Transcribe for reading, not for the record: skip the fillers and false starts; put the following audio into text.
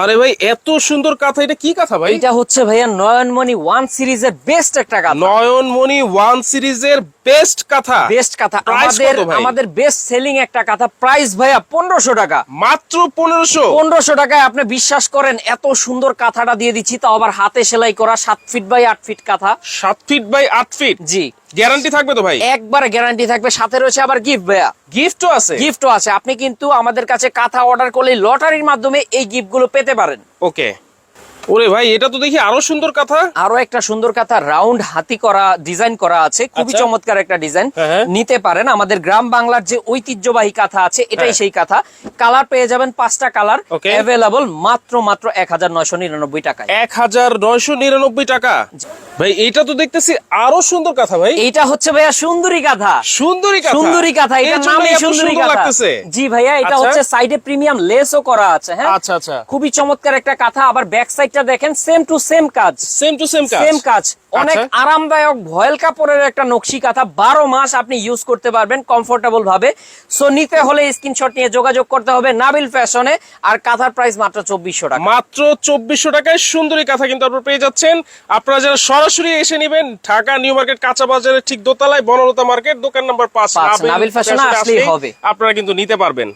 আরে ভাই এত সুন্দর কাঁথা, এটা কি কাঁথা ভাই? এটা হচ্ছে ভাইয়া নয়নমণি 1 সিরিজের বেস্ট একটা কাঁথা। নয়নমণি 1 সিরিজের বেস্ট কাঁথা। বেস্ট কাঁথা Price কত ভাই? আমাদের বেস্ট সেলিং একটা কাঁথা। প্রাইস ভাইয়া 1500 টাকা। মাত্র 1500? 1500 টাকায় আপনি বিশ্বাস করেন এত সুন্দর কাঁথাটা দিয়ে দিচ্ছি, তাও আবার হাতে সেলাই করা 7 ফিট বাই 8 ফিট কাঁথা। 7 ফিট বাই 8 ফিট। জি, গ্যারান্টি থাকবে তো ভাই? একবারে গ্যারান্টি থাকবে, সাথে রয়েছে আবার গিফট ভাইয়া। গিফটও আছে? গিফটও আছে। আপনি কিন্তু আমাদের কাছে কাঁথা অর্ডার করলে লটারির মাধ্যমে এই গিফট গুলো পেতে পারেন। ওকে। ওরে ভাই এটা তো দেখি আরো সুন্দর কাঁথা। আরো একটা সুন্দর কাঁথা, রাউন্ড হাতি করা ডিজাইন করা আছে, খুবই আচ্ছা। চমৎকার একটা ডিজাইন। হ্যাঁ। নিতে পারেন। আমাদের গ্রাম বাংলার যে ঐতিহ্যবাহী কাঁথা আছে, এটাই হ্যাঁ। সেই কাঁথা। কালার পেয়ে যাবেন 5টা কালার Okay. অ্যাভেলেবল, মাত্র 1999 টাকায়। 1999 টাকা। ভাই এইটা তো দেখতেছি আরো সুন্দর কাঁথা ভাই। এইটা হচ্ছে ভাইয়া সুন্দরী কাঁথা। সুন্দরী কাঁথা। সুন্দরী কাঁথা, এর এটার জন্যই নামই এত সুন্দরী সুন্দর কাঁথা। লাগতেছে। জি ভাইয়া, এটা আচ্ছা। হচ্ছে সাইডে প্রিমিয়াম লেসও করা আছে। হ্যাঁ, আচ্ছা আচ্ছা। খুবই চমৎকার একটা কাঁথা। আবার ব্যাক সাইডটা দেখেন, সেম টু সেম কাজ। সেম টু সেম কাজ। সেম কাজ। অনেক আচ্ছা। আরামদায়ক ভয়েল কাপড়ের একটা নকশি কাঁথা। 12 মাস আপনি ইউজ করতে পারবেন কমফোর্টেবল ভাবে। সো নিতে হলে স্ক্রিনশট নিয়ে যোগাযোগ করতে হবে নাবিল ফ্যাশনে। আর কাঁথার প্রাইস মাত্র 2400 টাকা। মাত্র 2400 টাকায় সুন্দরী কাঁথা কিন্তু আপনারা পেয়ে যাচ্ছেন। আপনারা যারা সরাসরি এসে নেবেন, ঢাকা নিউ মার্কেট কাঁচা বাজারের ঠিক দোতলায় বনলতা মার্কেট, দোকান নাম্বার 5 নাবিল ফ্যাশনে আসলেই হবে। আপনারা কিন্তু নিতে পারবেন।